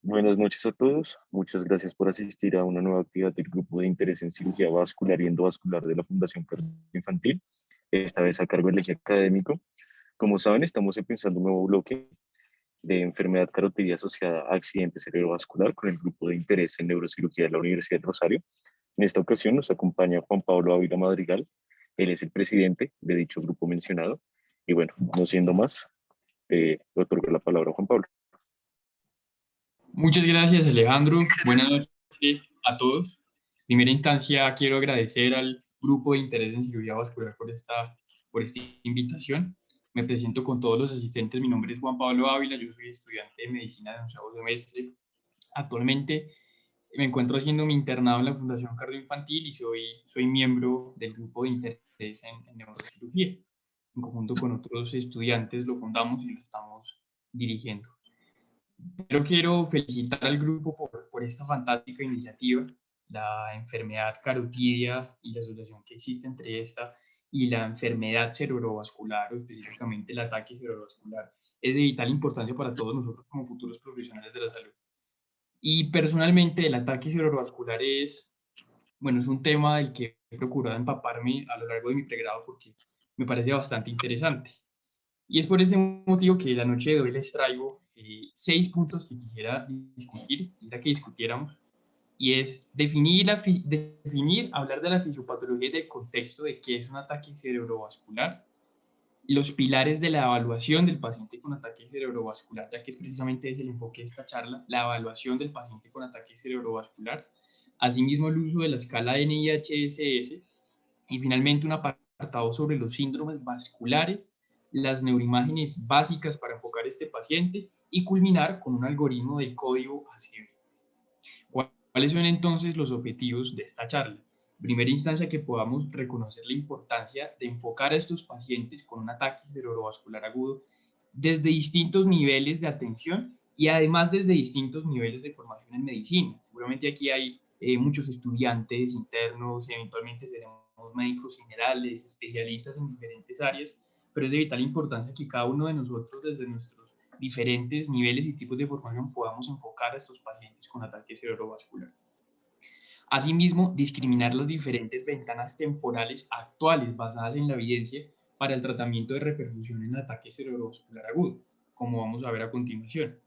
Buenas noches a todos. Muchas gracias por asistir a una nueva actividad del Grupo de Interés en Cirugía Vascular y Endovascular de la Fundación Cardio Infantil, esta vez a cargo del eje académico. Como saben, estamos empezando un nuevo bloque de enfermedad carotidia asociada a accidente cerebrovascular con el Grupo de Interés en Neurocirugía de la Universidad de Rosario. En esta ocasión nos acompaña Juan Pablo Ávila Madrigal. Él es el presidente de dicho grupo mencionado. Y bueno, no siendo más, le otorgo la palabra a Juan Pablo. Muchas gracias, Alejandro. Buenas noches a todos. En primera instancia, quiero agradecer al Grupo de Interés en Cirugía Vascular por esta invitación. Me presento con todos los asistentes. Mi nombre es Juan Pablo Ávila. Yo soy estudiante de medicina de 11º semestre. Actualmente me encuentro haciendo mi internado en la Fundación Cardio Infantil y soy miembro del Grupo de Interés en Neurocirugía. En conjunto con otros estudiantes lo fundamos y lo estamos dirigiendo. Pero quiero felicitar al grupo por esta fantástica iniciativa. La enfermedad carotidia y la asociación que existe entre esta y la enfermedad cerebrovascular, o específicamente el ataque cerebrovascular, es de vital importancia para todos nosotros como futuros profesionales de la salud. Y personalmente el ataque cerebrovascular es un tema del que he procurado empaparme a lo largo de mi pregrado porque me parece bastante interesante. Y es por ese motivo que la noche de hoy les traigo 6 puntos que quisiera discutir, quisiera que discutiéramos, y es definir, hablar de la fisiopatología y del contexto de qué es un ataque cerebrovascular, los pilares de la evaluación del paciente con ataque cerebrovascular, ya que es precisamente ese el enfoque de esta charla, la evaluación del paciente con ataque cerebrovascular, asimismo el uso de la escala NIHSS, y finalmente un apartado sobre los síndromes vasculares, las neuroimágenes básicas para enfocar este paciente y culminar con un algoritmo del código ACV. ¿Cuáles son entonces los objetivos de esta charla? En primera instancia, que podamos reconocer la importancia de enfocar a estos pacientes con un ataque cerebrovascular agudo desde distintos niveles de atención y además desde distintos niveles de formación en medicina. Seguramente aquí hay muchos estudiantes internos, eventualmente seremos médicos generales, especialistas en diferentes áreas, pero es de vital importancia que cada uno de nosotros desde nuestros diferentes niveles y tipos de formación podamos enfocar a estos pacientes con ataque cerebrovascular. Asimismo, discriminar las diferentes ventanas temporales actuales basadas en la evidencia para el tratamiento de repercusión en ataque cerebrovascular agudo, como vamos a ver a continuación.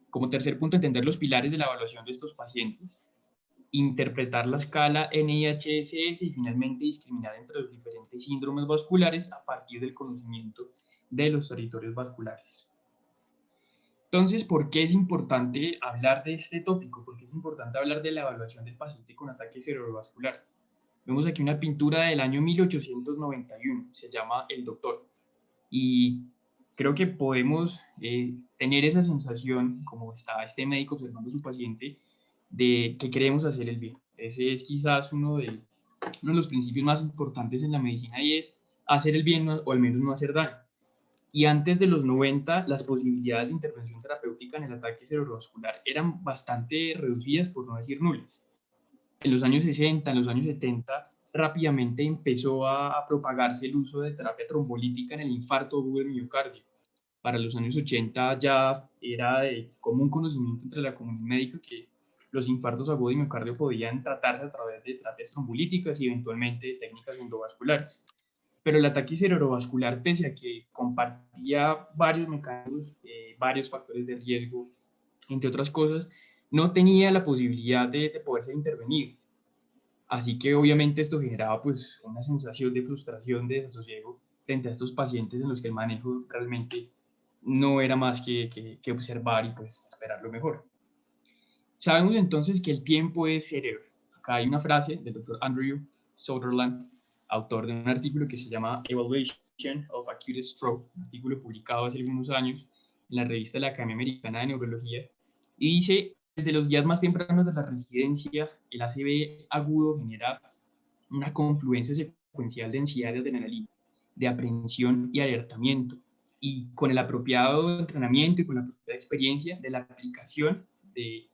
Como tercer punto, entender los pilares de la evaluación de estos pacientes, interpretar la escala NIHSS y finalmente discriminar entre los diferentes síndromes vasculares a partir del conocimiento de los territorios vasculares. Entonces, ¿por qué es importante hablar de este tópico? ¿Por qué es importante hablar de la evaluación del paciente con ataque cerebrovascular? Vemos aquí una pintura del año 1891, se llama El Doctor. Y creo que podemos tener esa sensación, como está este médico observando a su paciente, de que queremos hacer el bien. Ese es quizás uno de los principios más importantes en la medicina y es hacer el bien o al menos no hacer daño. Y antes de los 90, las posibilidades de intervención terapéutica en el ataque cerebrovascular eran bastante reducidas, por no decir nulas. En los años 60, en los años 70, rápidamente empezó a propagarse el uso de terapia trombolítica en el infarto agudo del miocardio. Para los años 80 ya era de común conocimiento entre la comunidad médica que los infartos agudos de miocardio podían tratarse a través de terapias trombolíticas y eventualmente técnicas endovasculares. Pero el ataque cerebrovascular, pese a que compartía varios mecanismos, varios factores de riesgo, entre otras cosas, no tenía la posibilidad de poder ser intervenido. Así que obviamente esto generaba pues una sensación de frustración, de desasosiego frente a estos pacientes en los que el manejo realmente no era más que observar y pues esperar lo mejor. Sabemos entonces que el tiempo es cerebro. Acá hay una frase del doctor Andrew Sutherland, autor de un artículo que se llama Evaluation of Acute Stroke, un artículo publicado hace algunos años en la revista de la Academia Americana de Neurología, y dice, desde los días más tempranos de la residencia, el ACV agudo genera una confluencia secuencial de ansiedad de adrenalina, de aprehensión y alertamiento, y con el apropiado entrenamiento y con la apropiada experiencia de la aplicación de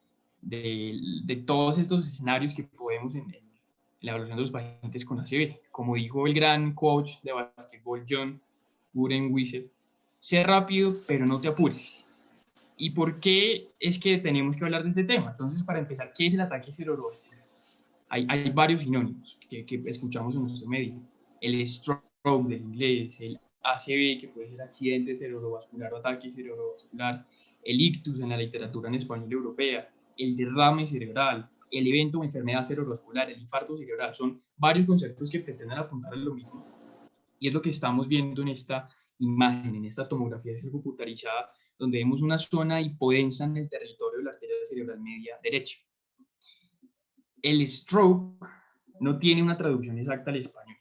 todos estos escenarios que podemos en la evaluación de los pacientes con ACV. Como dijo el gran coach de básquetbol John Budenweiser, sé rápido, pero no te apures. ¿Y por qué es que tenemos que hablar de este tema? Entonces, para empezar, ¿qué es el ataque cerebrovascular? Hay varios sinónimos que escuchamos en nuestro medio. El stroke del inglés, el ACV, que puede ser accidente cerebrovascular o ataque cerebrovascular, el ictus en la literatura en español europea, el derrame cerebral, el evento o enfermedad cerebrovascular, el infarto cerebral. Son varios conceptos que pretenden apuntar a lo mismo. Y es lo que estamos viendo en esta imagen, en esta tomografía computarizada, donde vemos una zona hipodensa en el territorio de la arteria cerebral media derecha. El stroke no tiene una traducción exacta al español,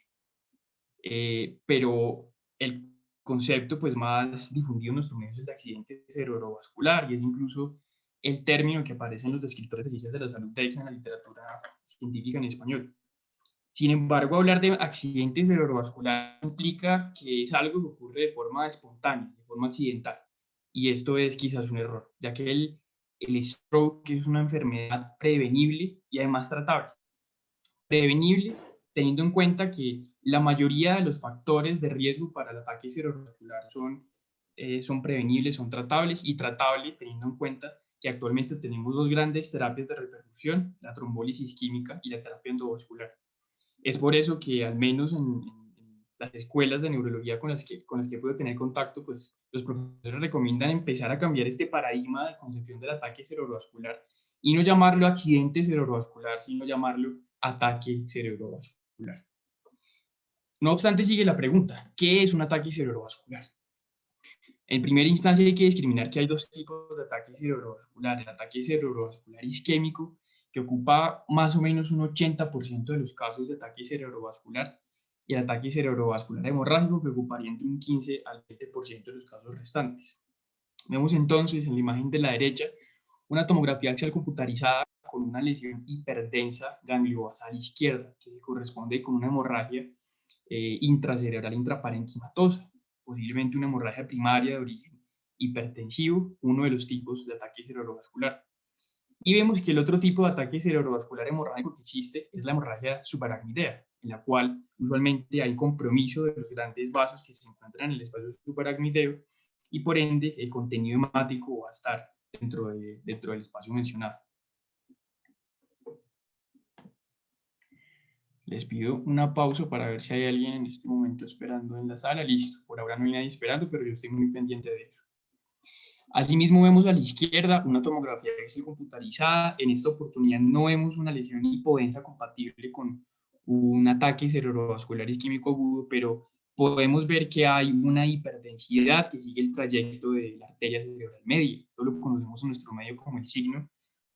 pero el concepto pues, más difundido en nuestros medios es el de accidente cerebrovascular, y es incluso el término que aparece en los descriptores de ciencias de la salud en la literatura científica en español. Sin embargo, hablar de accidente cerebrovascular implica que es algo que ocurre de forma espontánea, de forma accidental. Y esto es quizás un error, ya que el stroke es una enfermedad prevenible y además tratable. Prevenible teniendo en cuenta que la mayoría de los factores de riesgo para el ataque cerebrovascular son prevenibles, son tratables, y tratable teniendo en cuenta que actualmente tenemos dos grandes terapias de repercusión, la trombólisis química y la terapia endovascular. Es por eso que al menos en las escuelas de neurología con las que puedo tener contacto, pues los profesores recomiendan empezar a cambiar este paradigma de concepción del ataque cerebrovascular y no llamarlo accidente cerebrovascular, sino llamarlo ataque cerebrovascular. No obstante, sigue la pregunta, ¿qué es un ataque cerebrovascular? En primera instancia hay que discriminar que hay dos tipos de ataque cerebrovascular. El ataque cerebrovascular isquémico, que ocupa más o menos un 80% de los casos de ataque cerebrovascular, y el ataque cerebrovascular hemorrágico, que ocuparía entre un 15 al 20% de los casos restantes. Vemos entonces en la imagen de la derecha una tomografía axial computarizada con una lesión hiperdensa gangliobasal izquierda, que corresponde con una hemorragia intracerebral intraparenquimatosa, posiblemente una hemorragia primaria de origen hipertensivo, uno de los tipos de ataque cerebrovascular. Y vemos que el otro tipo de ataque cerebrovascular hemorrágico que existe es la hemorragia subaracnoidea, en la cual usualmente hay compromiso de los grandes vasos que se encuentran en el espacio subaracnoideo, y por ende el contenido hemático va a estar dentro del espacio mencionado. Les pido una pausa para ver si hay alguien en este momento esperando en la sala. Listo, por ahora no hay nadie esperando, pero yo estoy muy pendiente de eso. Asimismo, vemos a la izquierda una tomografía axial computarizada. En esta oportunidad no vemos una lesión hipodensa compatible con un ataque cerebrovascular isquémico agudo, pero podemos ver que hay una hiperdensidad que sigue el trayecto de la arteria cerebral media. Esto lo conocemos en nuestro medio como el signo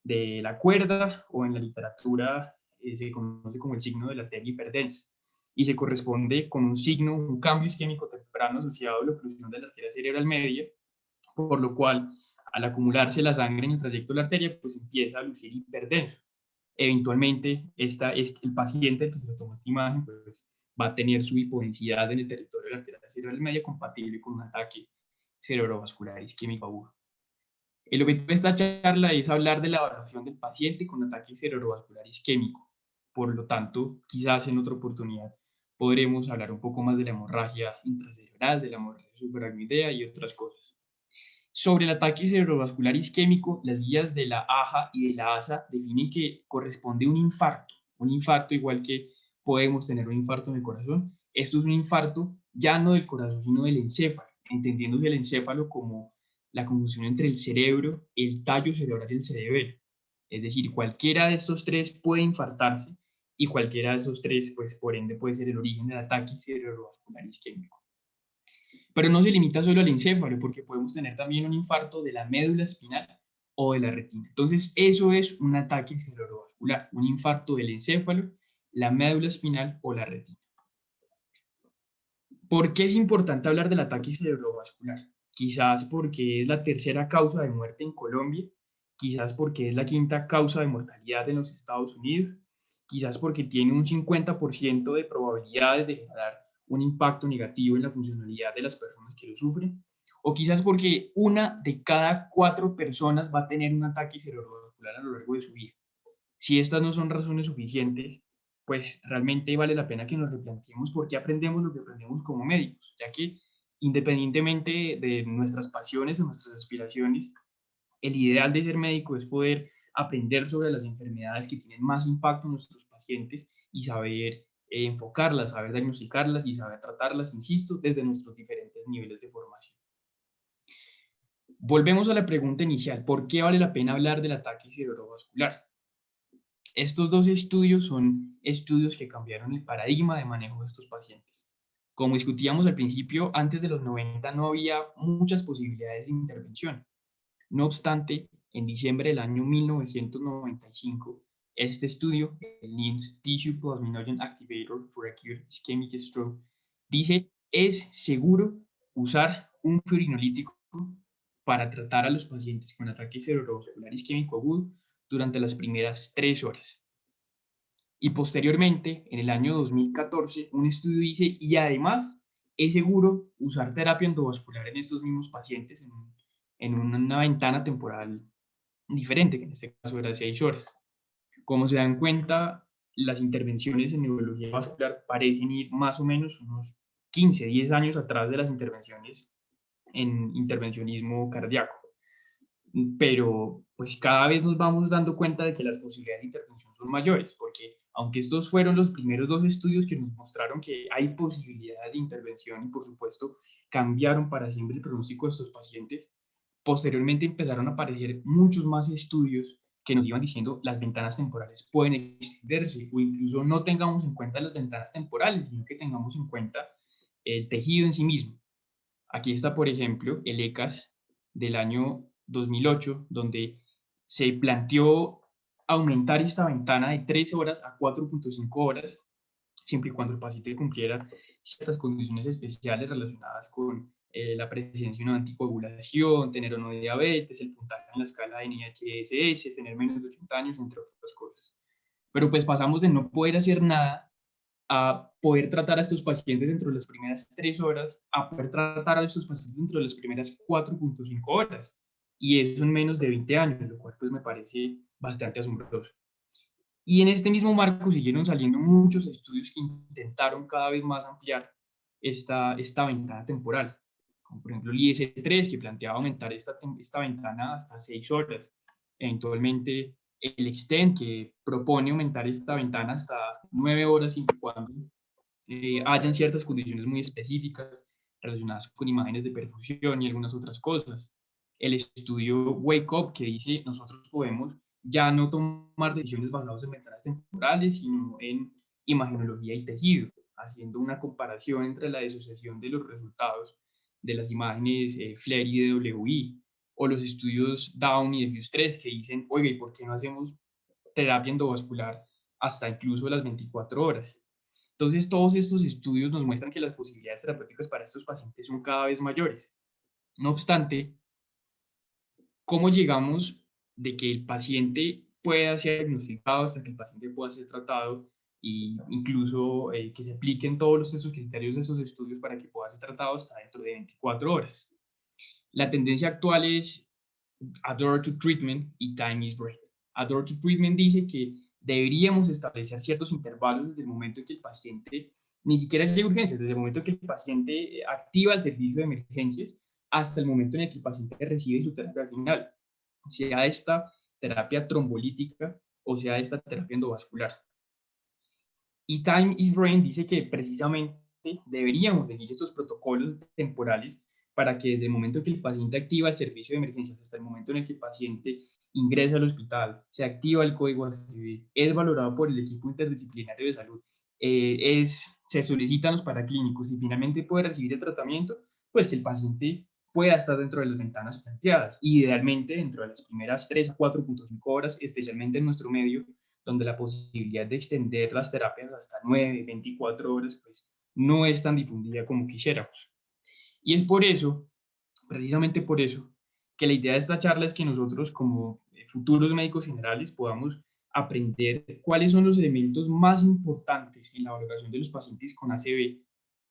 de la cuerda, o en la literatura se conoce como el signo de la arteria hiperdensa, y se corresponde con un signo, un cambio isquémico temprano asociado a la oclusión de la arteria cerebral media, por lo cual, al acumularse la sangre en el trayecto de la arteria, pues empieza a lucir hiperdenso. Eventualmente, el paciente el que se le tomó esta imagen, pues, va a tener su hipodensidad en el territorio de la arteria cerebral media compatible con un ataque cerebrovascular isquémico agudo. El objetivo de esta charla es hablar de la evaluación del paciente con ataque cerebrovascular isquémico. Por lo tanto, quizás en otra oportunidad podremos hablar un poco más de la hemorragia intracerebral, de la hemorragia subaracnoidea y otras cosas. Sobre el ataque cerebrovascular isquémico, las guías de la AJA y de la ASA definen que corresponde a un infarto igual que podemos tener un infarto en el corazón. Esto es un infarto ya no del corazón, sino del encéfalo, entendiéndose el encéfalo como la conjunción entre el cerebro, el tallo cerebral y el cerebelo. Es decir, cualquiera de estos tres puede infartarse, y cualquiera de esos tres, pues por ende, puede ser el origen del ataque cerebrovascular isquémico. Pero no se limita solo al encéfalo, porque podemos tener también un infarto de la médula espinal o de la retina. Entonces, eso es un ataque cerebrovascular, un infarto del encéfalo, la médula espinal o la retina. ¿Por qué es importante hablar del ataque cerebrovascular? Quizás porque es la tercera causa de muerte en Colombia, quizás porque es la quinta causa de mortalidad en los Estados Unidos, quizás porque tiene un 50% de probabilidades de generar un impacto negativo en la funcionalidad de las personas que lo sufren, o quizás porque una de cada 4 personas va a tener un ataque cerebrovascular a lo largo de su vida. Si estas no son razones suficientes, pues realmente vale la pena que nos replanteemos por qué aprendemos lo que aprendemos como médicos, ya que independientemente de nuestras pasiones o nuestras aspiraciones, El ideal de ser médico es poder aprender sobre las enfermedades que tienen más impacto en nuestros pacientes y saber enfocarlas, saber diagnosticarlas y saber tratarlas, insisto, desde nuestros diferentes niveles de formación. Volvemos a la pregunta inicial, ¿por qué vale la pena hablar del ataque cerebrovascular? Estos dos estudios son estudios que cambiaron el paradigma de manejo de estos pacientes. Como discutíamos al principio, antes de los 90 no había muchas posibilidades de intervención. No obstante, en diciembre del año 1995, este estudio, el NIMS Tissue Plasminogen Activator for Acute Ischemic Stroke, dice, es seguro usar un fibrinolítico para tratar a los pacientes con ataque cerebrovascular isquémico agudo durante las primeras 3 horas. Y posteriormente, en el año 2014, un estudio dice, y además es seguro usar terapia endovascular en estos mismos pacientes en una ventana temporal diferente, que en este caso era de 6 horas. Como se dan cuenta, las intervenciones en neurología vascular parecen ir más o menos unos 15, 10 años atrás de las intervenciones en intervencionismo cardíaco. Pero pues cada vez nos vamos dando cuenta de que las posibilidades de intervención son mayores, porque aunque estos fueron los primeros 2 estudios que nos mostraron que hay posibilidades de intervención y por supuesto cambiaron para siempre el pronóstico de estos pacientes, posteriormente empezaron a aparecer muchos más estudios que nos iban diciendo las ventanas temporales pueden extenderse o incluso no tengamos en cuenta las ventanas temporales, sino que tengamos en cuenta el tejido en sí mismo. Aquí está, por ejemplo, el ECAS del año 2008, donde se planteó aumentar esta ventana de 3 horas a 4.5 horas, siempre y cuando el paciente cumpliera ciertas condiciones especiales relacionadas con la presencia de una anticoagulación, tener o no diabetes, el puntaje en la escala de NIHSS, tener menos de 80 años, entre otras cosas. Pero pues pasamos de no poder hacer nada a poder tratar a estos pacientes dentro de las primeras 3 horas, a poder tratar a estos pacientes dentro de las primeras 4.5 horas. Y eso en menos de 20 años, lo cual pues me parece bastante asombroso. Y en este mismo marco siguieron saliendo muchos estudios que intentaron cada vez más ampliar esta ventana temporal, como por ejemplo el IS-3, que planteaba aumentar esta ventana hasta 6 horas. Eventualmente el Extend, que propone aumentar esta ventana hasta 9 horas, siempre y cuando hayan ciertas condiciones muy específicas relacionadas con imágenes de perfusión y algunas otras cosas. El estudio Wake Up, que dice nosotros podemos ya no tomar decisiones basadas en ventanas temporales, sino en imagenología y tejido, haciendo una comparación entre la disociación de los resultados de las imágenes FLAIR y DWI, o los estudios Down y Diffuse 3 que dicen, oiga, ¿y por qué no hacemos terapia endovascular hasta incluso las 24 horas? Entonces, todos estos estudios nos muestran que las posibilidades terapéuticas para estos pacientes son cada vez mayores. No obstante, ¿cómo llegamos de que el paciente pueda ser diagnosticado hasta que el paciente pueda ser tratado e incluso que se apliquen todos esos criterios de esos estudios para que pueda ser tratado hasta dentro de 24 horas? La tendencia actual es Adore to Treatment y Time is Brain. Adore to Treatment dice que deberíamos establecer ciertos intervalos desde el momento en que el paciente ni siquiera llega a urgencias, desde el momento en que el paciente activa el servicio de emergencias hasta el momento en el que el paciente recibe su terapia final, sea esta terapia trombolítica o sea esta terapia endovascular. Y Time is Brain dice que precisamente deberíamos seguir estos protocolos temporales para que desde el momento en que el paciente activa el servicio de emergencias hasta el momento en el que el paciente ingresa al hospital, se activa el código ACV, es valorado por el equipo interdisciplinario de salud, se solicitan los paraclínicos y finalmente puede recibir el tratamiento, pues que el paciente pueda estar dentro de las ventanas planteadas, idealmente dentro de las primeras 3 a 4.5 horas, especialmente en nuestro medio, donde la posibilidad de extender las terapias hasta 9, 24 horas, pues no es tan difundida como quisiéramos. Y es por eso, precisamente por eso, que la idea de esta charla es que nosotros como futuros médicos generales podamos aprender cuáles son los elementos más importantes en la valoración de los pacientes con ACV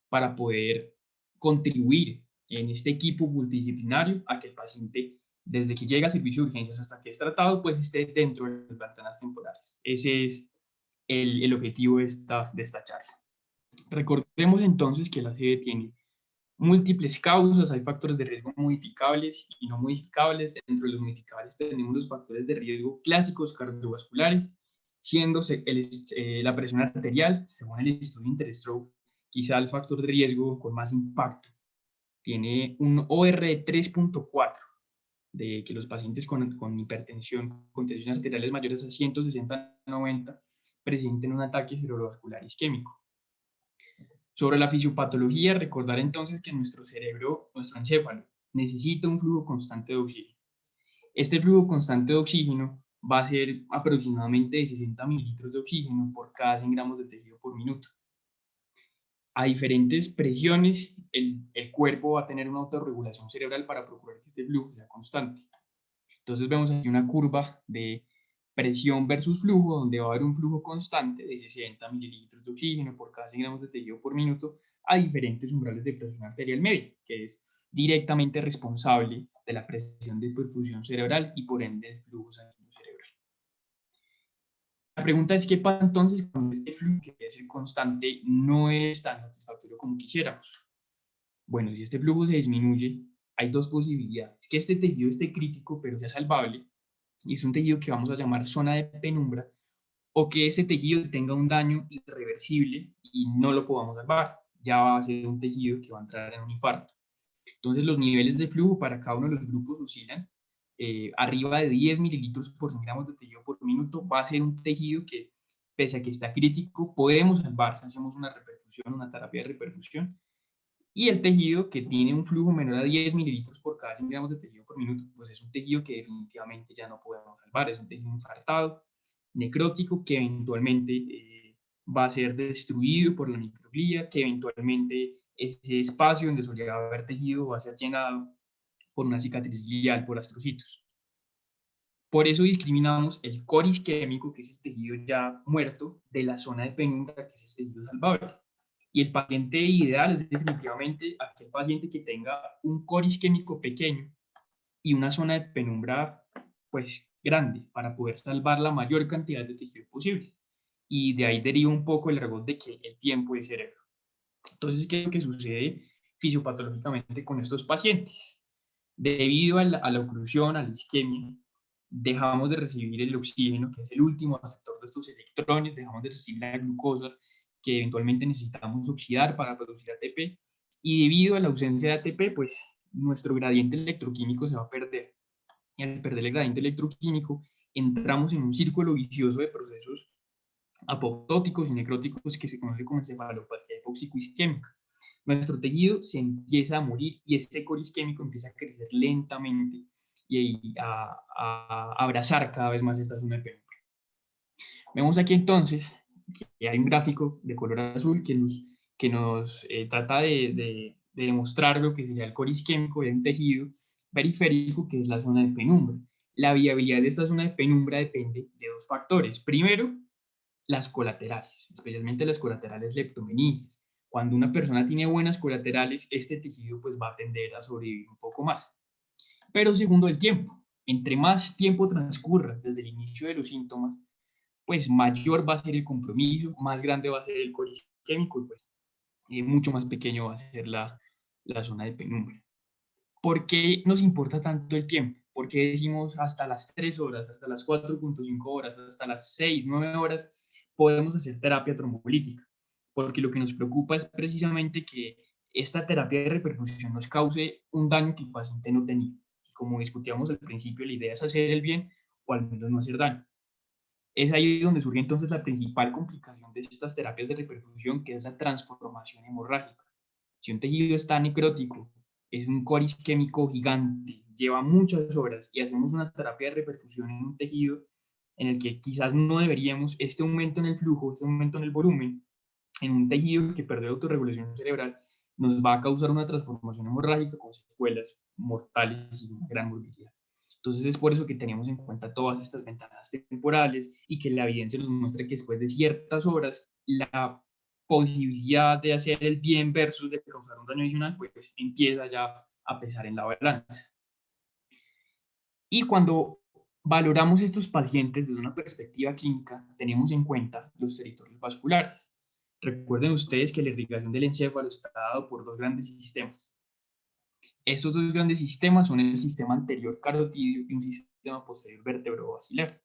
para poder contribuir en este equipo multidisciplinario a que el paciente, desde que llega al servicio de urgencias hasta que es tratado, pues esté dentro de las ventanas temporales. Ese es el objetivo de esta charla. Recordemos entonces que la ACV tiene múltiples causas, hay factores de riesgo modificables y no modificables. Dentro de los modificables tenemos los factores de riesgo clásicos cardiovasculares, siendo la presión arterial, según el estudio Interstroke, quizá el factor de riesgo con más impacto. Tiene un OR de 3.4, de que los pacientes con hipertensión, con tensiones arteriales mayores a 160/90, presenten un ataque cerebrovascular isquémico. Sobre la fisiopatología, recordar entonces que nuestro cerebro, nuestro encéfalo, necesita un flujo constante de oxígeno. Este flujo constante de oxígeno va a ser aproximadamente de 60 mililitros de oxígeno por cada 100 gramos de tejido por minuto. A diferentes presiones, el cuerpo va a tener una autorregulación cerebral para procurar que este flujo sea constante. Entonces vemos aquí una curva de presión versus flujo, donde va a haber un flujo constante de 60 mililitros de oxígeno por cada 100 gramos de tejido por minuto a diferentes umbrales de presión arterial media, que es directamente responsable de la presión de perfusión cerebral y por ende del flujo sanguíneo cerebral. La pregunta es, ¿qué pasa entonces cuando este flujo, que debe ser constante, no es tan satisfactorio como quisiéramos? Bueno, si este flujo se disminuye, hay dos posibilidades: que este tejido esté crítico pero sea salvable, y es un tejido que vamos a llamar zona de penumbra, o que este tejido tenga un daño irreversible y no lo podamos salvar. Ya va a ser un tejido que va a entrar en un infarto. Entonces, los niveles de flujo para cada uno de los grupos oscilan. Arriba de 10 mililitros por 100 gramos de tejido por minuto va a ser un tejido que, pese a que está crítico, podemos salvar si hacemos una reperfusión, una terapia de reperfusión. Y el tejido que tiene un flujo menor a 10 mililitros por cada 100 gramos de tejido por minuto, pues es un tejido que definitivamente ya no podemos salvar, es un tejido infartado, necrótico, que eventualmente va a ser destruido por la microglía, que eventualmente ese espacio donde solía haber tejido va a ser llenado por una cicatriz glial, por astrocitos. Por eso discriminamos el core isquémico, que es el tejido ya muerto, de la zona de penumbra, que es el tejido salvable. Y el paciente ideal es definitivamente aquel paciente que tenga un core isquémico pequeño y una zona de penumbra pues grande, para poder salvar la mayor cantidad de tejido posible. Y de ahí deriva un poco el error de que el tiempo es cerebro. Entonces, ¿qué es lo que sucede fisiopatológicamente con estos pacientes? Debido a la oclusión, a la isquemia, dejamos de recibir el oxígeno, que es el último aceptor de estos electrones, dejamos de recibir la glucosa, que eventualmente necesitamos oxidar para producir ATP, y debido a la ausencia de ATP, pues nuestro gradiente electroquímico se va a perder. Y al perder el gradiente electroquímico, entramos en un círculo vicioso de procesos apoptóticos y necróticos que se conoce como encefalopatía hipóxico-isquémica. Nuestro tejido se empieza a morir y este core isquémico empieza a crecer lentamente y a abrazar cada vez más esta zona de penumbra. Vemos aquí entonces que hay un gráfico de color azul que nos trata de demostrar lo que sería el core isquémico de un tejido periférico, que es la zona de penumbra. La viabilidad de esta zona de penumbra depende de dos factores. Primero, las colaterales, especialmente las colaterales leptomeninges. Cuando una persona tiene buenas colaterales, este tejido pues va a tender a sobrevivir un poco más. Pero segundo, el tiempo. Entre más tiempo transcurra desde el inicio de los síntomas, pues mayor va a ser el compromiso, más grande va a ser el core isquémico y pues mucho más pequeño va a ser la zona de penumbra. ¿Por qué nos importa tanto el tiempo? ¿Por qué decimos hasta las 3 horas, hasta las 4.5 horas, hasta las 6, 9 horas podemos hacer terapia trombolítica? Porque lo que nos preocupa es precisamente que esta terapia de repercusión nos cause un daño que el paciente no tenía. Y como discutíamos al principio, la idea es hacer el bien o al menos no hacer daño. Es ahí donde surge entonces la principal complicación de estas terapias de reperfusión, que es la transformación hemorrágica. Si un tejido está necrótico, es un core isquémico gigante, lleva muchas horas y hacemos una terapia de reperfusión en un tejido en el que quizás no deberíamos, este aumento en el flujo, este aumento en el volumen, en un tejido que perdió autorregulación cerebral, nos va a causar una transformación hemorrágica con secuelas mortales y una gran morbilidad. Entonces es por eso que tenemos en cuenta todas estas ventanas temporales y que la evidencia nos muestra que después de ciertas horas la posibilidad de hacer el bien versus de causar un daño adicional pues empieza ya a pesar en la balanza. Y cuando valoramos estos pacientes desde una perspectiva clínica, tenemos en cuenta los territorios vasculares. Recuerden ustedes que la irrigación del encéfalo está dado por dos grandes sistemas. Estos dos grandes sistemas son el sistema anterior carotidio y un sistema posterior vertebrovascular.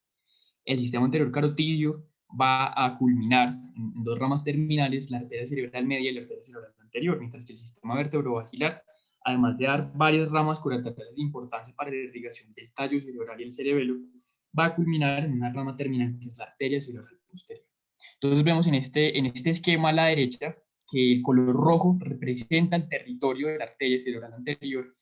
El sistema anterior carotidio va a culminar en dos ramas terminales, la arteria cerebral media y la arteria cerebral anterior, mientras que el sistema vertebrovascular, además de dar varias ramas colaterales de importancia para la irrigación del tallo cerebral y el cerebelo, va a culminar en una rama terminal que es la arteria cerebral posterior. Entonces vemos en este esquema a la derecha que el color rojo representa el territorio de la arteria cerebral anterior,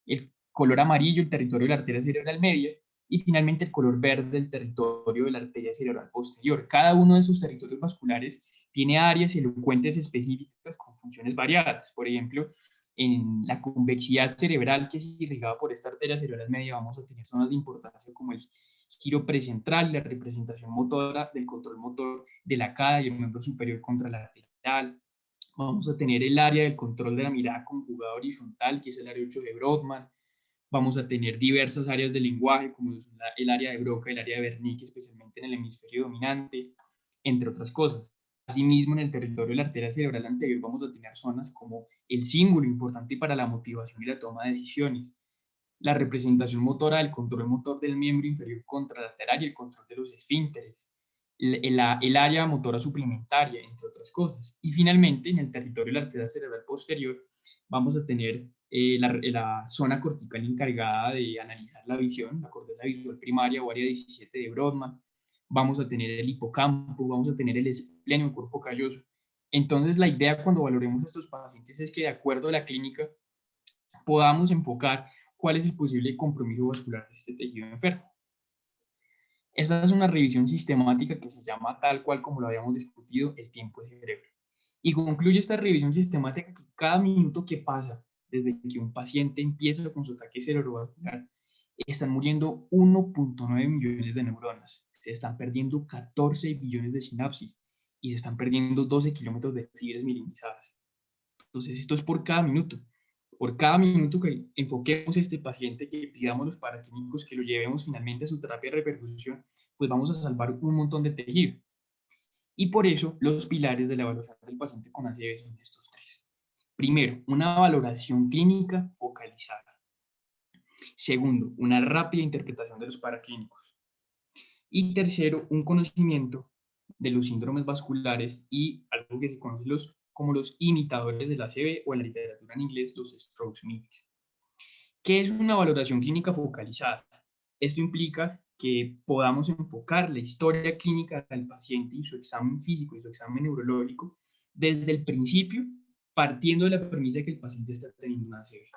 el color amarillo el territorio de la arteria cerebral media y finalmente el color verde el territorio de la arteria cerebral posterior. Cada uno de esos territorios vasculares tiene áreas elocuentes específicas con funciones variadas. Por ejemplo, en la convexidad cerebral que es irrigada por esta arteria cerebral media vamos a tener zonas de importancia como el giro precentral y la representación motora del control motor de la cara y el miembro superior contralateral. Vamos a tener el área del control de la mirada conjugada horizontal, que es el área 8 de Brodmann. Vamos a tener diversas áreas del lenguaje, como el área de Broca y el área de Wernicke, especialmente en el hemisferio dominante, entre otras cosas. Asimismo, en el territorio de la arteria cerebral anterior vamos a tener zonas como el cíngulo, importante para la motivación y la toma de decisiones, la representación motora del control motor del miembro inferior contralateral y el control de los esfínteres, el área motora suplementaria, entre otras cosas. Y finalmente, en el territorio de la arteria cerebral posterior, vamos a tener la zona cortical encargada de analizar la visión, la corteza visual primaria o área 17 de Brodmann. Vamos a tener el hipocampo, vamos a tener el esplenio, el cuerpo calloso. Entonces, la idea cuando valoremos a estos pacientes es que, de acuerdo a la clínica, podamos enfocar cuál es el posible compromiso vascular de este tejido enfermo. Esta es una revisión sistemática que se llama, tal cual como lo habíamos discutido, el tiempo de cerebro. Y concluye esta revisión sistemática que cada minuto que pasa desde que un paciente empieza con su ataque cerebrovascular, están muriendo 1.9 millones de neuronas, se están perdiendo 14 billones de sinapsis y se están perdiendo 12 kilómetros de fibras mielinizadas. Entonces, esto es por cada minuto. Por cada minuto que enfoquemos a este paciente, que pidamos los paraclínicos, que lo llevemos finalmente a su terapia de repercusión, pues vamos a salvar un montón de tejido. Y por eso los pilares de la evaluación del paciente con ACV son estos tres. Primero, una valoración clínica focalizada. Segundo, una rápida interpretación de los paraclínicos. Y tercero, un conocimiento de los síndromes vasculares y algo que se conoce como los imitadores de la ACV o en la literatura en inglés los stroke mimics. ¿Qué es una valoración clínica focalizada? Esto implica que podamos enfocar la historia clínica del paciente y su examen físico y su examen neurológico desde el principio, partiendo de la premisa de que el paciente está teniendo una ACV.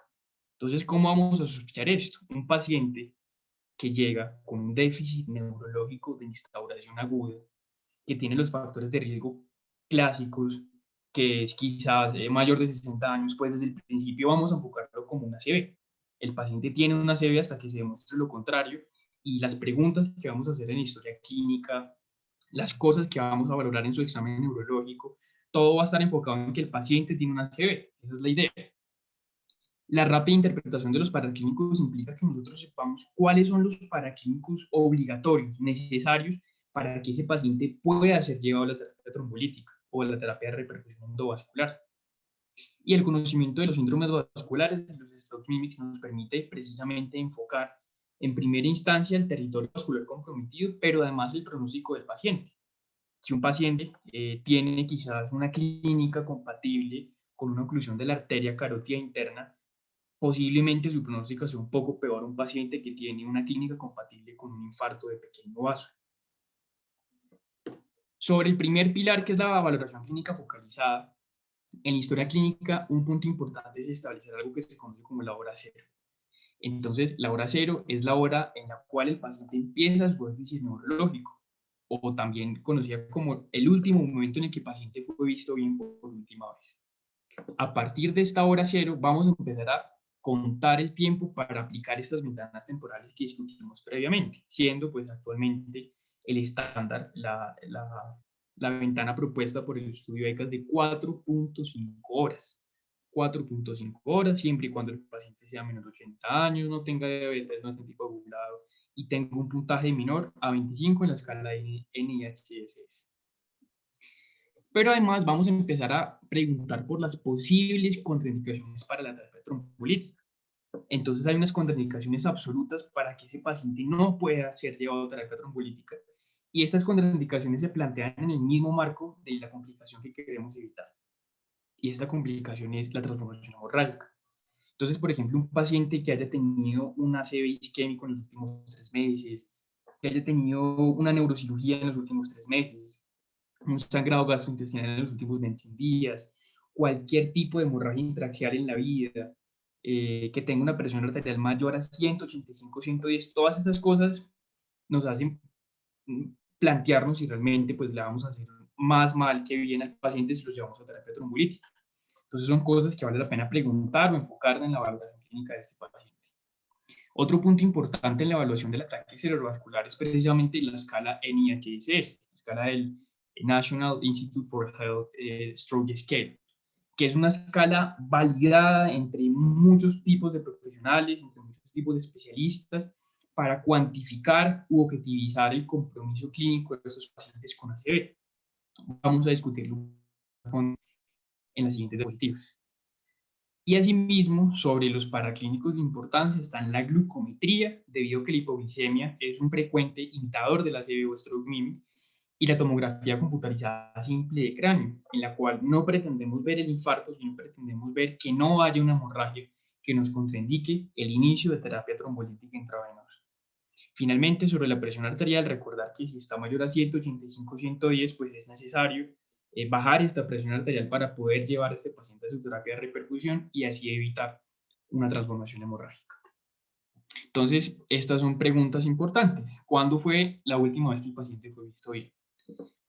Entonces, ¿cómo vamos a sospechar esto? Un paciente que llega con un déficit neurológico de instauración aguda, que tiene los factores de riesgo clásicos, que es quizás mayor de 60 años, pues desde el principio vamos a enfocarlo como una ACV. El paciente tiene una ACV hasta que se demuestre lo contrario, y las preguntas que vamos a hacer en historia clínica, las cosas que vamos a valorar en su examen neurológico, todo va a estar enfocado en que el paciente tiene una ACV. Esa es la idea. La rápida interpretación de los paraclínicos implica que nosotros sepamos cuáles son los paraclínicos obligatorios, necesarios, para que ese paciente pueda ser llevado a la terapia trombolítica o a la terapia de repercusión endovascular. Y el conocimiento de los síndromes vasculares y los stroke mimics nos permite precisamente enfocar en primera instancia el territorio vascular comprometido, pero además el pronóstico del paciente. Si un paciente tiene quizás una clínica compatible con una oclusión de la arteria carótida interna, posiblemente su pronóstico sea un poco peor a un paciente que tiene una clínica compatible con un infarto de pequeño vaso. Sobre el primer pilar, que es la valoración clínica focalizada, en la historia clínica un punto importante es establecer algo que se conoce como la hora cero. Entonces, la hora cero es la hora en la cual el paciente empieza su déficit neurológico, o también conocida como el último momento en el que el paciente fue visto bien por última vez. A partir de esta hora cero, vamos a empezar a contar el tiempo para aplicar estas ventanas temporales que discutimos previamente, siendo pues actualmente el estándar la ventana propuesta por el estudio ECAS de 4.5 horas. 4.5 horas, siempre y cuando el paciente sea menor de 80 años, no tenga diabetes, no esté anticoagulado y tenga un puntaje menor a 25 en la escala de NIHSS. Pero además vamos a empezar a preguntar por las posibles contraindicaciones para la terapia trombolítica. Entonces hay unas contraindicaciones absolutas para que ese paciente no pueda ser llevado a terapia trombolítica, y estas contraindicaciones se plantean en el mismo marco de la complicación que queremos evitar. Y esta complicación es la transformación hemorrágica. Entonces, por ejemplo, un paciente que haya tenido un ACV isquémico en los últimos 3 meses, que haya tenido una neurocirugía en los últimos 3 meses, un sangrado gastrointestinal en los últimos 21 días, cualquier tipo de hemorragia intraaxial en la vida, que tenga una presión arterial mayor a 185, 110, todas estas cosas nos hacen plantearnos si realmente pues le vamos a hacer más mal que bien al paciente si lo llevamos a terapia trombolítica. Entonces son cosas que vale la pena preguntar o enfocar en la valoración clínica de este paciente. Otro punto importante en la evaluación del ataque cerebrovascular es precisamente la escala NIHSS, la escala del National Institute for Health Stroke Scale, que es una escala validada entre muchos tipos de profesionales, entre muchos tipos de especialistas, para cuantificar u objetivizar el compromiso clínico de esos pacientes con ACV. Vamos a discutirlo en las siguientes diapositivas. Y asimismo, sobre los paraclínicos de importancia están la glucometría, debido a que la hipoglicemia es un frecuente indicador de la ACV o stroke mimic, y la tomografía computarizada simple de cráneo, en la cual no pretendemos ver el infarto, sino pretendemos ver que no haya una hemorragia que nos contraindique el inicio de terapia trombolítica intravenosa. Finalmente, sobre la presión arterial, recordar que si está mayor a 185, 110, pues es necesario bajar esta presión arterial para poder llevar a este paciente a su terapia de repercusión y así evitar una transformación hemorrágica. Entonces, estas son preguntas importantes. ¿Cuándo fue la última vez que el paciente fue visto bien?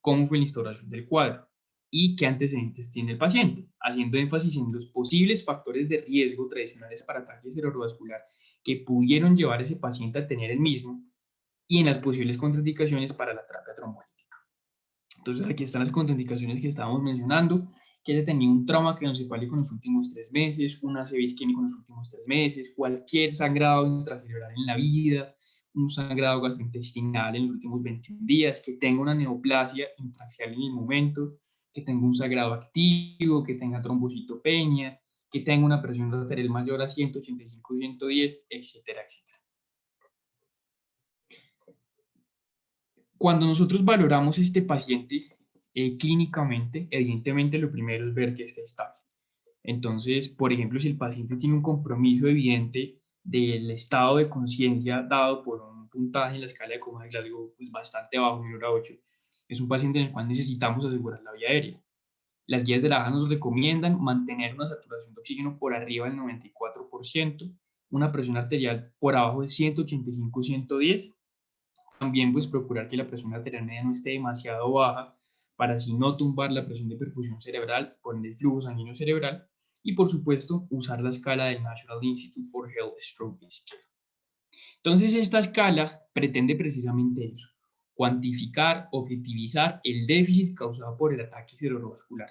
¿Cómo fue la instauración del cuadro? ¿Y qué antecedentes tiene el paciente? Haciendo énfasis en los posibles factores de riesgo tradicionales para ataque cerebrovascular que pudieron llevar a ese paciente a tener el mismo, y en las posibles contraindicaciones para la terapia trombólítica. Entonces, aquí están las contraindicaciones que estábamos mencionando: que haya tenido un trauma craneoencefálico en los últimos 3 meses, un ACV isquémico en los últimos 3 meses, cualquier sangrado intracerebral en la vida, un sangrado gastrointestinal en los últimos 21 días, que tenga una neoplasia intraaxial en el momento, que tenga un sangrado activo, que tenga trombocitopenia, que tenga una presión arterial mayor a 185, 110, etcétera, etcétera. Cuando nosotros valoramos este paciente clínicamente, evidentemente lo primero es ver que esté estable. Entonces, por ejemplo, si el paciente tiene un compromiso evidente del estado de conciencia dado por un puntaje en la escala de coma de Glasgow pues bastante bajo, menor a 8, es un paciente en el cual necesitamos asegurar la vía aérea. Las guías de la AJA nos recomiendan mantener una saturación de oxígeno por arriba del 94%, una presión arterial por abajo de 185, 110. También pues procurar que la presión arterial media no esté demasiado baja para así no tumbar la presión de perfusión cerebral, poner el flujo sanguíneo cerebral, y por supuesto usar la escala del National Institute for Health Stroke Scale. Entonces esta escala pretende precisamente eso: cuantificar, objetivizar el déficit causado por el ataque cerebrovascular.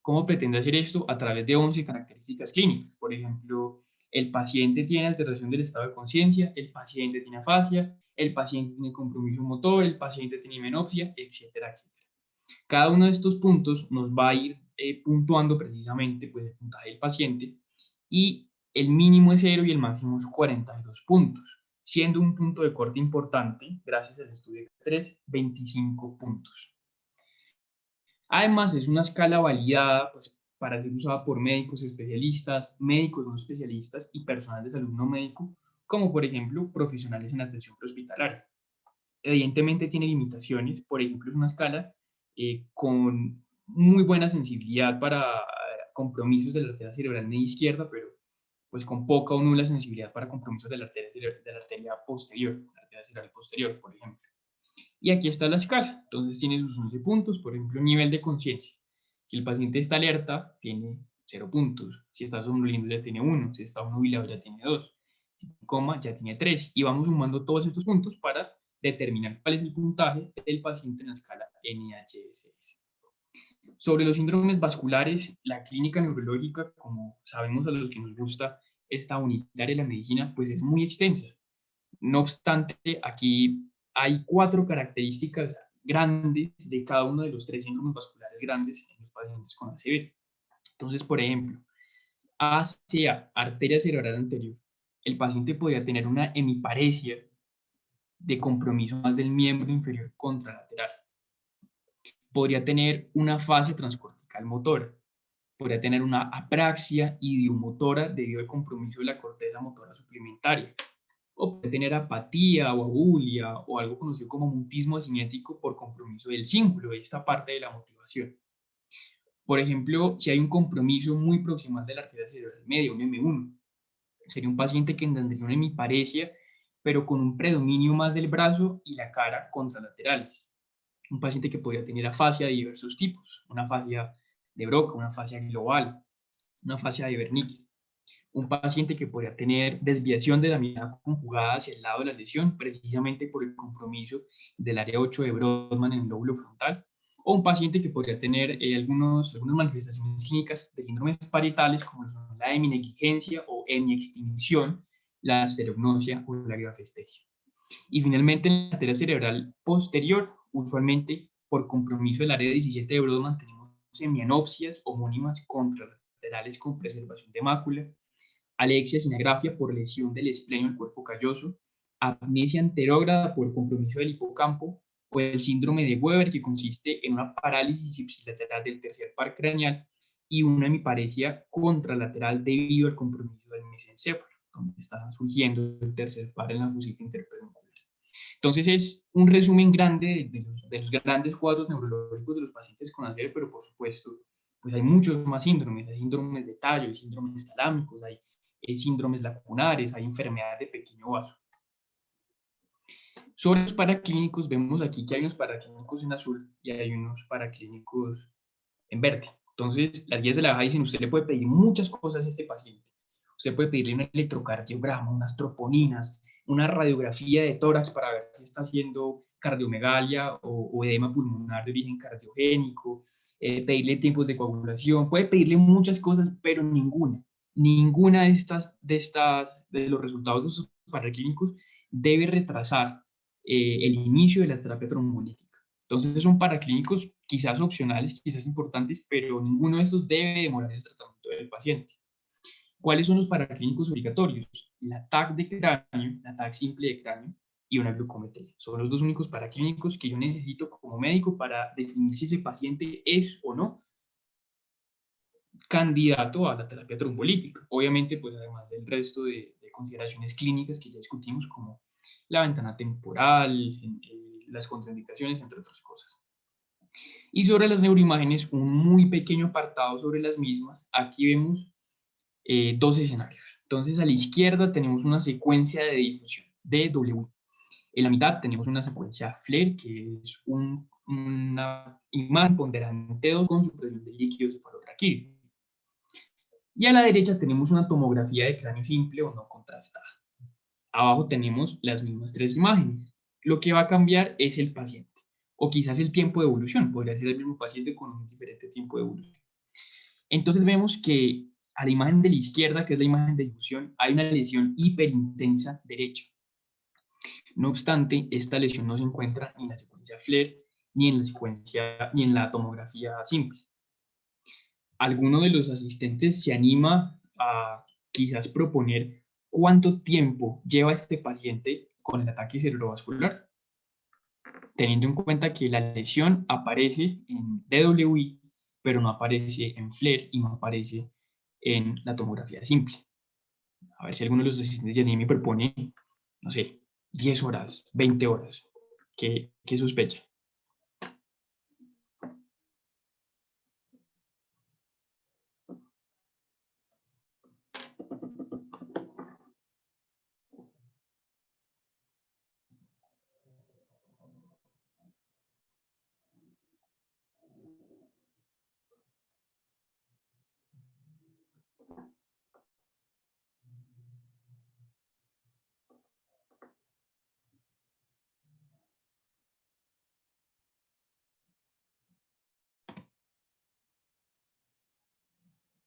¿Cómo pretende hacer esto? A través de 11 características clínicas. Por ejemplo, el paciente tiene alteración del estado de conciencia, el paciente tiene afasia, el paciente tiene compromiso motor, el paciente tiene himenopsia, etcétera, etcétera. Cada uno de estos puntos nos va a ir puntuando precisamente pues, el puntaje del paciente, y el mínimo es 0 y el máximo es 42 puntos, siendo un punto de corte importante, gracias al estudio de 3, 25 puntos. Además, es una escala validada pues, para ser usada por médicos especialistas, médicos no especialistas y personal de salud no médico, como por ejemplo profesionales en atención prehospitalaria. Evidentemente tiene limitaciones. Por ejemplo, es una escala con muy buena sensibilidad para compromisos de la arteria cerebral media izquierda, pero pues con poca o nula sensibilidad para compromisos de la arteria posterior, la arteria cerebral posterior, por ejemplo. Y aquí está la escala. Entonces tiene sus 11 puntos. Por ejemplo, nivel de conciencia. Si el paciente está alerta, tiene 0 puntos. Si está somnoliento, ya tiene 1. Si está obnubilado, ya tiene 2. Si coma, ya tiene 3. Y vamos sumando todos estos puntos para determinar cuál es el puntaje del paciente en la escala NIHSS. Sobre los síndromes vasculares, la clínica neurológica, como sabemos a los que nos gusta esta unitaria de la medicina, pues es muy extensa. No obstante, aquí hay 4 características grandes de cada uno de los 3 síndromes vasculares abdominales grandes en los pacientes con ACV. Entonces, por ejemplo, ACA, arteria cerebral anterior, el paciente podría tener una hemiparesia de compromiso más del miembro inferior contralateral. Podría tener una afasia transcortical motora. Podría tener una apraxia idiomotora debido al compromiso de la corteza motora suplementaria. O puede tener apatía o abulia o algo conocido como mutismo asimétrico por compromiso del cíngulo, esta parte de la motivación. Por ejemplo, si hay un compromiso muy proximal de la arteria cerebral media, un M1, sería un paciente que tendría una hemiparesia, pero con un predominio más del brazo y la cara contralaterales. Un paciente que podría tener afasia de diversos tipos, una afasia de Broca, una afasia global, una afasia de Wernicke. Un paciente que podría tener desviación de la mirada conjugada hacia el lado de la lesión, precisamente por el compromiso del área 8 de Brodmann en el lóbulo frontal, o un paciente que podría tener algunas manifestaciones clínicas de síndromes parietales, como son la heminegligencia o hemiextinción, la asterognosia o la grafestesia. Y finalmente, en la arteria cerebral posterior, usualmente por compromiso del área 17 de Brodmann, tenemos hemianopsias homónimas contralaterales con preservación de mácula, alexia sin agrafia por lesión del esplenio del cuerpo calloso, amnesia anterógrada por compromiso del hipocampo, o el síndrome de Weber, que consiste en una parálisis ipsilateral del tercer par craneal y una hemiparesia contralateral debido al compromiso del mesencéfalo, donde está surgiendo el tercer par en la fosita interpeduncular. Entonces es un resumen grande de los grandes cuadros neurológicos de los pacientes con ACV, pero por supuesto, pues hay muchos más síndromes, hay síndromes de tallo, hay síndromes talámicos, hay síndromes lacunares, hay enfermedades de pequeño vaso. Sobre los paraclínicos, vemos aquí que hay unos paraclínicos en azul y hay unos paraclínicos en verde. Entonces, las guías de la baja dicen, usted le puede pedir muchas cosas a este paciente. Usted puede pedirle un electrocardiograma, unas troponinas, una radiografía de tórax para ver si está haciendo cardiomegalia o edema pulmonar de origen cardiogénico, pedirle tiempos de coagulación, puede pedirle muchas cosas, pero ninguna de los resultados de esos paraclínicos debe retrasar el inicio de la terapia trombolítica. Entonces son paraclínicos quizás opcionales, quizás importantes, pero ninguno de estos debe demorar el tratamiento del paciente. ¿Cuáles son los paraclínicos obligatorios? La TAC de cráneo, la TAC simple de cráneo y una glucometría. Son los dos únicos paraclínicos que yo necesito como médico para definir si ese paciente es o no candidato a la terapia trombolítica. Obviamente, pues además del resto de consideraciones clínicas que ya discutimos, como la ventana temporal, las contraindicaciones, entre otras cosas. Y sobre las neuroimágenes, un muy pequeño apartado sobre las mismas. Aquí vemos dos escenarios. Entonces, a la izquierda tenemos una secuencia de difusión, DW. En la mitad tenemos una secuencia FLAIR, que es una imagen ponderante 2 con supresión del líquido cefalorraquídeo. Y a la derecha tenemos una tomografía de cráneo simple o no contrastada. Abajo tenemos las mismas tres imágenes. Lo que va a cambiar es el paciente, o quizás el tiempo de evolución. Podría ser el mismo paciente con un diferente tiempo de evolución. Entonces vemos que a la imagen de la izquierda, que es la imagen de difusión, hay una lesión hiperintensa derecha. No obstante, esta lesión no se encuentra ni en la secuencia FLAIR, ni en la tomografía simple. Alguno de los asistentes se anima a quizás proponer cuánto tiempo lleva este paciente con el ataque cerebrovascular, teniendo en cuenta que la lesión aparece en DWI, pero no aparece en FLAIR y no aparece en la tomografía simple. A ver si alguno de los asistentes de anime propone, no sé, 10 horas, 20 horas. ¿Qué sospecha?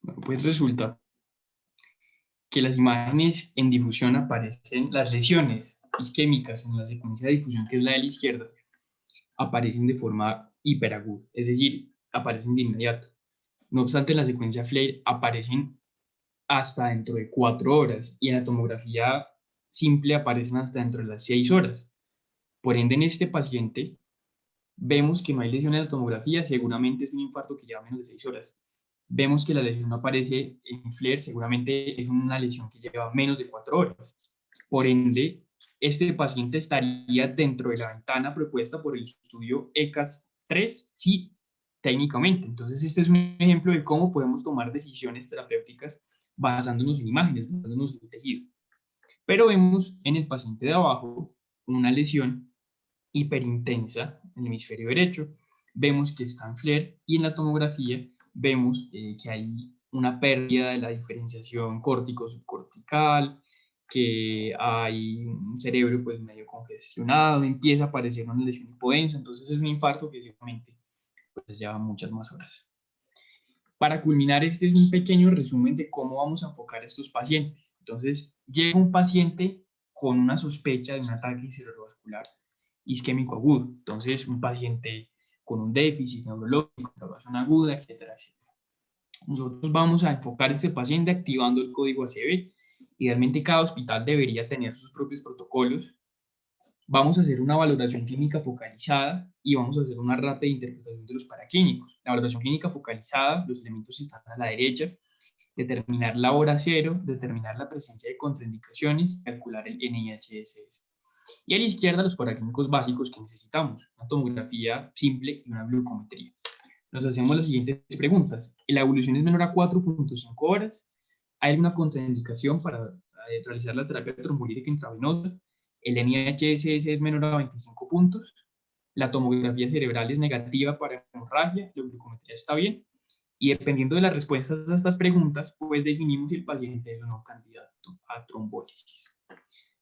Bueno, pues resulta que las imágenes en difusión aparecen, las lesiones isquémicas en la secuencia de difusión, que es la de la izquierda, aparecen de forma hiperaguda. Es decir, aparecen de inmediato. No obstante, en la secuencia FLAIR aparecen hasta dentro de 4 horas y en la tomografía simple aparecen hasta dentro de las 6 horas. Por ende, en este paciente vemos que no hay lesión en la tomografía, seguramente es un infarto que lleva menos de 6 horas. Vemos que la lesión no aparece en FLAIR, seguramente es una lesión que lleva menos de 4 horas. Por ende, este paciente estaría dentro de la ventana propuesta por el estudio ECAS-3, sí, técnicamente. Entonces, este es un ejemplo de cómo podemos tomar decisiones terapéuticas basándonos en imágenes, basándonos en tejido. Pero vemos en el paciente de abajo una lesión hiperintensa en el hemisferio derecho, vemos que está en FLAIR y en la tomografía vemos que hay una pérdida de la diferenciación córtico-subcortical, que hay un cerebro pues medio congestionado, empieza a aparecer una lesión hipodensa, entonces es un infarto que seguramente pues lleva muchas más horas. Para culminar, este es un pequeño resumen de cómo vamos a enfocar a estos pacientes. Entonces, llega un paciente con una sospecha de un ataque cerebrovascular isquémico agudo. Entonces, un paciente con un déficit neurológico, inflamación aguda, etcétera, etcétera. Nosotros vamos a enfocar a este paciente activando el código ACV. Idealmente, cada hospital debería tener sus propios protocolos. Vamos a hacer una valoración clínica focalizada y vamos a hacer una rápida interpretación de los paraclínicos. La valoración clínica focalizada, los elementos están a la derecha, determinar la hora cero, determinar la presencia de contraindicaciones, calcular el NIHSS. Y a la izquierda los paraclínicos básicos que necesitamos, una tomografía simple y una glucometría. Nos hacemos las siguientes preguntas. ¿La evolución es menor a 4.5 horas? ¿Hay alguna contraindicación para realizar la terapia trombolítica intravenosa? ¿El NIHSS es menor a 25 puntos? ¿La tomografía cerebral es negativa para hemorragia? ¿La glucometría está bien? Y dependiendo de las respuestas a estas preguntas, pues definimos si el paciente es o no candidato a trombólisis.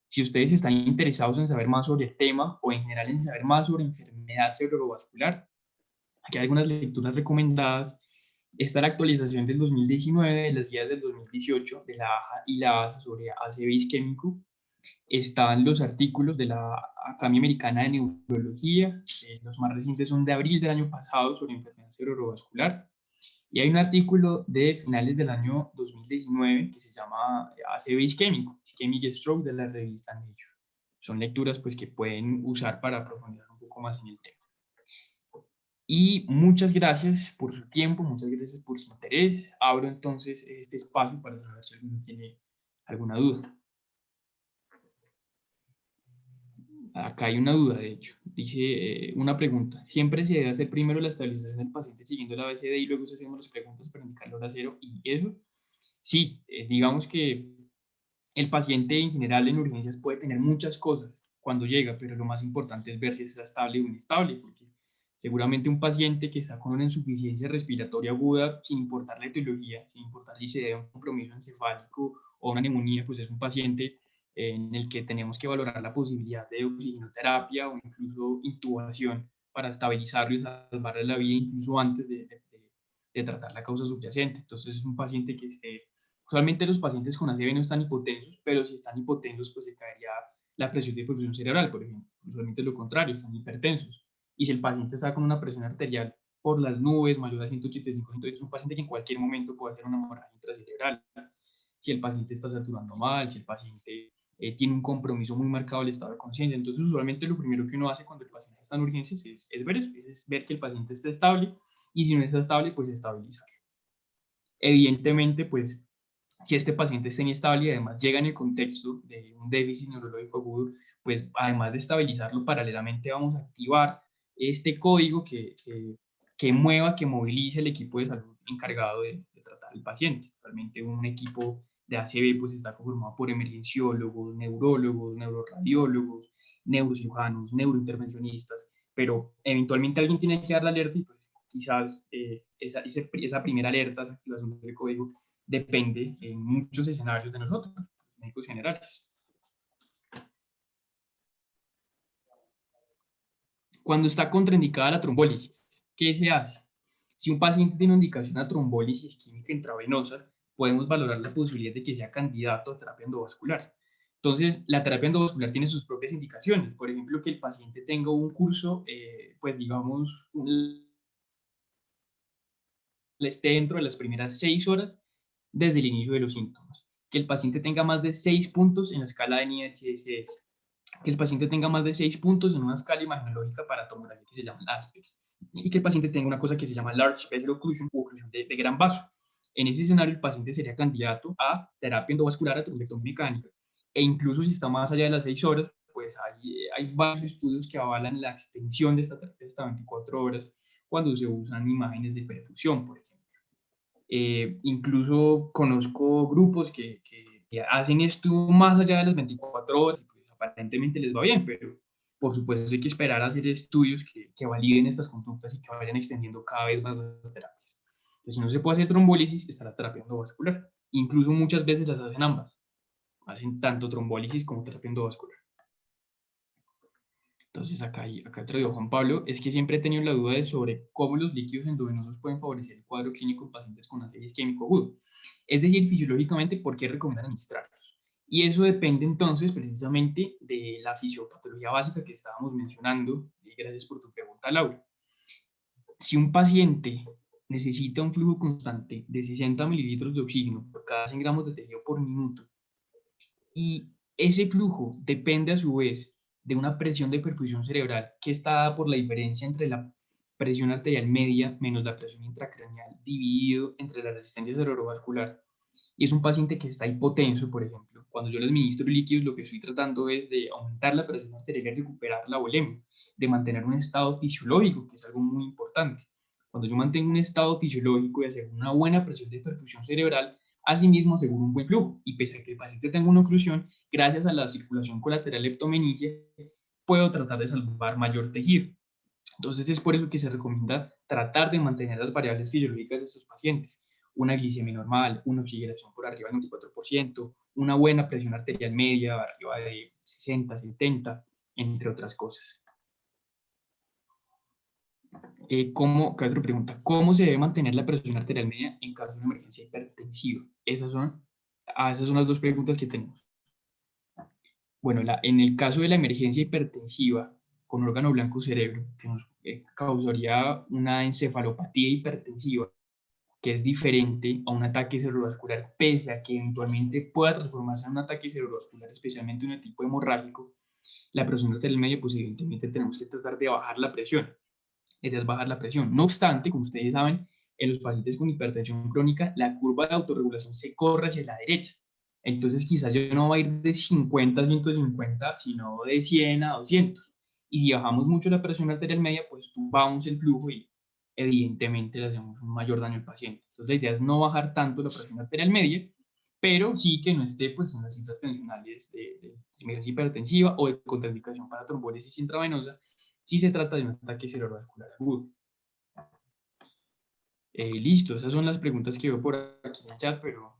Si ustedes están interesados en saber más sobre el tema o en general en saber más sobre enfermedad cerebrovascular, aquí hay algunas lecturas recomendadas. Está la actualización del 2019, de las guías del 2018, de la AJA y la ASA sobre ACV isquémico. Están los artículos de la Academia Americana de Neurología, los más recientes son de abril del año pasado sobre enfermedad cerebrovascular. Y hay un artículo de finales del año 2019 que se llama ACV isquémico, Ischemic Stroke, de la revista Nature. Son lecturas pues, que pueden usar para profundizar un poco más en el tema. Y muchas gracias por su tiempo, muchas gracias por su interés. Abro entonces este espacio para saber si alguien tiene alguna duda. Acá hay una duda, de hecho. Dice una pregunta. ¿Siempre se debe hacer primero la estabilización del paciente siguiendo la ABCD y luego se hacemos las preguntas para indicar la hora cero y eso? Sí, digamos que el paciente en general en urgencias puede tener muchas cosas cuando llega, pero lo más importante es ver si está estable o inestable, porque seguramente un paciente que está con una insuficiencia respiratoria aguda, sin importar la etiología, sin importar si se debe a un compromiso encefálico o una neumonía, pues es un paciente en el que tenemos que valorar la posibilidad de oxigenoterapia o incluso intubación para estabilizarlo y salvarle la vida incluso antes de tratar la causa subyacente. Entonces es un paciente que esté. Usualmente los pacientes con ACV no están hipotensos, pero si están hipotensos, pues se caería la presión de perfusión cerebral, por ejemplo. Usualmente es lo contrario, están hipertensos. Y si el paciente está con una presión arterial por las nubes, mayor a 185, entonces es un paciente que en cualquier momento puede hacer una hemorragia intracerebral. Si el paciente está saturando mal, si el paciente tiene un compromiso muy marcado del estado de conciencia. Entonces, usualmente lo primero que uno hace cuando el paciente está en urgencias es ver eso, es ver que el paciente esté estable y si no está estable, pues estabilizarlo. Evidentemente, pues si este paciente está inestable y además llega en el contexto de un déficit neurológico agudo, pues además de estabilizarlo, paralelamente vamos a activar este código que mueva, que movilice el equipo de salud encargado de tratar al paciente. Usualmente un equipo de ACV pues está conformado por emergenciólogos, neurólogos, neuroradiólogos, neurocirujanos, neurointervencionistas, pero eventualmente alguien tiene que dar la alerta y pues quizás esa primera alerta, esa activación del código, depende en muchos escenarios de nosotros, médicos generales. Cuando está contraindicada la trombólisis, ¿qué se hace? Si un paciente tiene una indicación a trombólisis química intravenosa, podemos valorar la posibilidad de que sea candidato a terapia endovascular. Entonces, la terapia endovascular tiene sus propias indicaciones. Por ejemplo, que el paciente tenga un curso, pues digamos, esté dentro de las primeras 6 horas desde el inicio de los síntomas, que el paciente tenga más de 6 puntos en la escala de NIHSS, que el paciente tenga más de 6 puntos en una escala imagenológica para tomografía que se llama ASPEX, y que el paciente tenga una cosa que se llama Large Vessel Occlusion o oclusión de gran vaso. En ese escenario, el paciente sería candidato a terapia endovascular, a trombectomía mecánica, e incluso si está más allá de las 6 horas, pues hay varios estudios que avalan la extensión de esta terapia hasta 24 horas cuando se usan imágenes de perfusión, por ejemplo. Incluso conozco grupos que hacen esto más allá de las 24 horas, pues aparentemente les va bien, pero por supuesto hay que esperar a hacer estudios que validen estas conductas y que vayan extendiendo cada vez más las terapias. Entonces, si no se puede hacer trombólisis, está la terapia endovascular. Incluso muchas veces las hacen ambas. Hacen tanto trombólisis como terapia endovascular. Entonces, acá traído Juan Pablo, es que siempre he tenido la duda sobre cómo los líquidos endovenosos pueden favorecer el cuadro clínico en pacientes con ACV isquémico agudo. Es decir, fisiológicamente, ¿por qué recomiendan administrarlos? Y eso depende entonces precisamente de la fisiopatología básica que estábamos mencionando. Y gracias por tu pregunta, Laura. Si un paciente necesita un flujo constante de 60 mililitros de oxígeno por cada 100 gramos de tejido por minuto, y ese flujo depende a su vez de una presión de perfusión cerebral que está dada por la diferencia entre la presión arterial media menos la presión intracraneal dividido entre la resistencia cerebrovascular. Y es un paciente que está hipotenso, por ejemplo. Cuando yo le administro líquidos, lo que estoy tratando es de aumentar la presión arterial y recuperar la volemia, de mantener un estado fisiológico, que es algo muy importante. Cuando yo mantengo un estado fisiológico y hacer una buena presión de perfusión cerebral, asimismo aseguro un buen flujo. Y pese a que el paciente tenga una oclusión, gracias a la circulación colateral leptomeningia, puedo tratar de salvar mayor tejido. Entonces es por eso que se recomienda tratar de mantener las variables fisiológicas de estos pacientes. Una glicemia normal, una oxigenación por arriba del 24%, una buena presión arterial media arriba de 60, 70, entre otras cosas. ¿Qué otra pregunta? ¿Cómo se debe mantener la presión arterial media en caso de una emergencia hipertensiva? Esas son las dos preguntas que tenemos. Bueno, en el caso de la emergencia hipertensiva con órgano blanco cerebro, que nos causaría una encefalopatía hipertensiva, que es diferente a un ataque cerebrovascular, pese a que eventualmente pueda transformarse en un ataque cerebrovascular, especialmente un tipo hemorrágico, la presión arterial media, pues evidentemente tenemos que tratar de bajar la presión. Es bajar la presión. No obstante, como ustedes saben, en los pacientes con hipertensión crónica, la curva de autorregulación se corre hacia la derecha. Entonces, quizás yo no va a ir de 50 a 150, sino de 100 a 200. Y si bajamos mucho la presión arterial media, pues tumbamos el flujo y evidentemente le hacemos un mayor daño al paciente. Entonces, la idea es no bajar tanto la presión arterial media, pero sí que no esté pues, en las cifras tensionales de emergencia hipertensiva o de contraindicación para trombólisis intravenosa, si se trata de un ataque cerebrovascular agudo. Listo, esas son las preguntas que veo por aquí en el chat, pero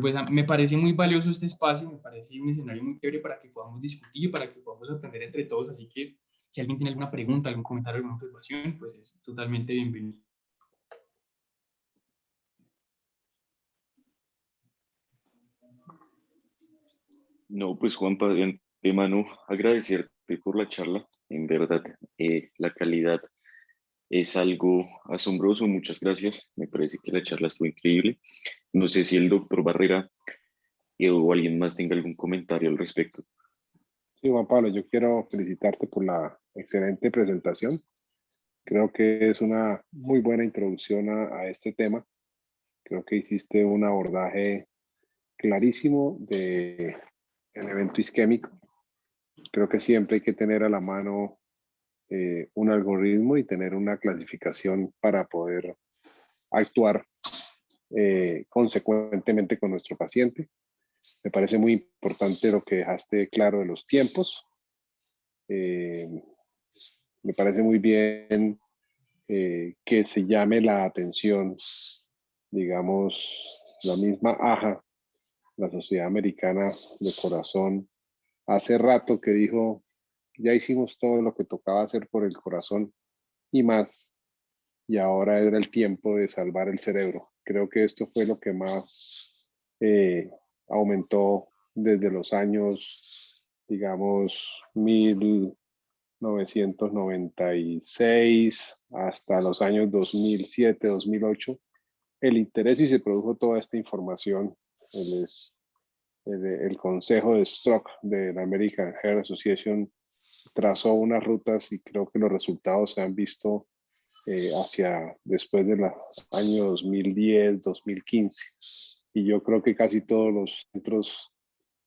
pues me parece muy valioso este espacio, me parece un escenario muy chévere para que podamos discutir, para que podamos aprender entre todos, así que si alguien tiene alguna pregunta, algún comentario, alguna observación, pues es totalmente bienvenido. No, pues Juanpa, de antemano agradecerte por la charla. En verdad, la calidad es algo asombroso. Muchas gracias. Me parece que la charla estuvo increíble. No sé si el doctor Barrera o alguien más tenga algún comentario al respecto. Sí, Juan Pablo, yo quiero felicitarte por la excelente presentación. Creo que es una muy buena introducción a este tema. Creo que hiciste un abordaje clarísimo del evento isquémico. Creo que siempre hay que tener a la mano un algoritmo y tener una clasificación para poder actuar consecuentemente con nuestro paciente. Me parece muy importante lo que dejaste claro de los tiempos. Me parece muy bien que se llame la atención, digamos, la misma AJA, la Sociedad Americana de Corazón, hace rato que dijo, ya hicimos todo lo que tocaba hacer por el corazón y más, y ahora era el tiempo de salvar el cerebro. Creo que esto fue lo que más aumentó desde los años, digamos, 1996 hasta los años 2007, 2008, el interés y se produjo toda esta información. El Consejo de Stroke de la American Heart Association trazó unas rutas y creo que los resultados se han visto hacia después de los años 2010, 2015. Y yo creo que casi todos los centros,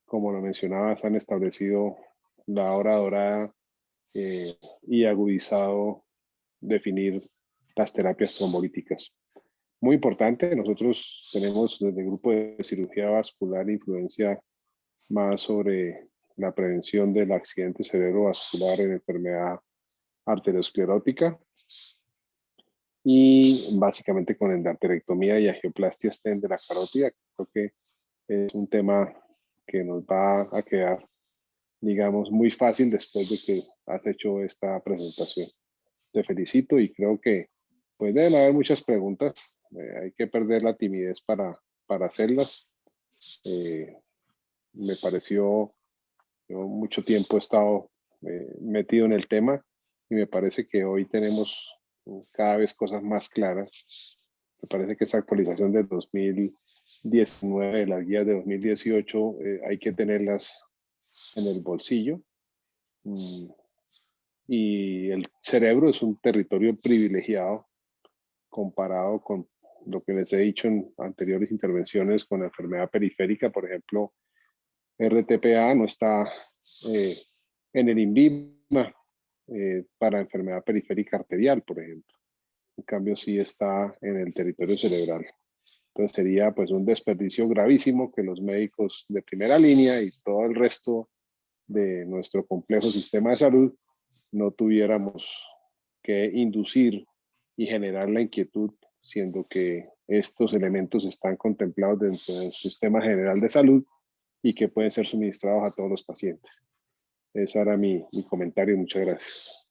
como lo mencionabas, han establecido la hora dorada y agudizado definir las terapias trombolíticas. Muy importante, nosotros tenemos desde el grupo de cirugía vascular influencia más sobre la prevención del accidente cerebrovascular en enfermedad arteriosclerótica y básicamente con endarterectomía y angioplastia stent de la carótida. Creo que es un tema que nos va a quedar, digamos, muy fácil después de que has hecho esta presentación. Te felicito y creo que pues deben haber muchas preguntas. Hay que perder la timidez para hacerlas. Me pareció, yo mucho tiempo he estado metido en el tema y me parece que hoy tenemos cada vez cosas más claras. Me parece que esa actualización del 2019, las guías de 2018, hay que tenerlas en el bolsillo. Y el cerebro es un territorio privilegiado comparado con lo que les he dicho en anteriores intervenciones con la enfermedad periférica. Por ejemplo, RTPA no está en el INVIMA para enfermedad periférica arterial, por ejemplo. En cambio, sí está en el territorio cerebral. Entonces sería pues un desperdicio gravísimo que los médicos de primera línea y todo el resto de nuestro complejo sistema de salud no tuviéramos que inducir y generar la inquietud, siendo que estos elementos están contemplados dentro del sistema general de salud y que pueden ser suministrados a todos los pacientes. Ese era mi comentario. Muchas gracias.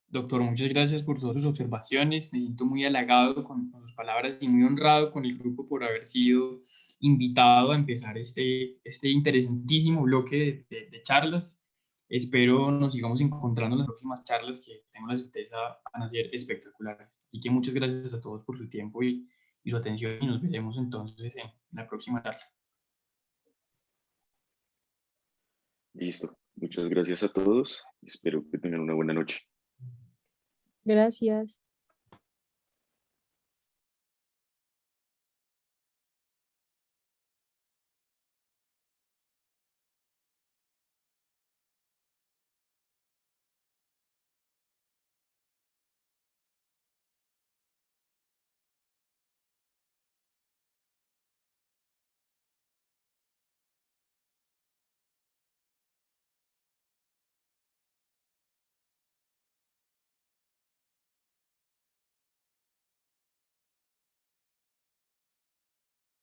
Doctor, muchas gracias por todas sus observaciones. Me siento muy halagado con sus palabras y muy honrado con el grupo por haber sido invitado a empezar este interesantísimo bloque de charlas. Espero nos sigamos encontrando en las próximas charlas que tengo la certeza van a ser espectaculares. Así que muchas gracias a todos por su tiempo y su atención y nos veremos entonces en la próxima charla. Listo. Muchas gracias a todos. Espero que tengan una buena noche. Gracias.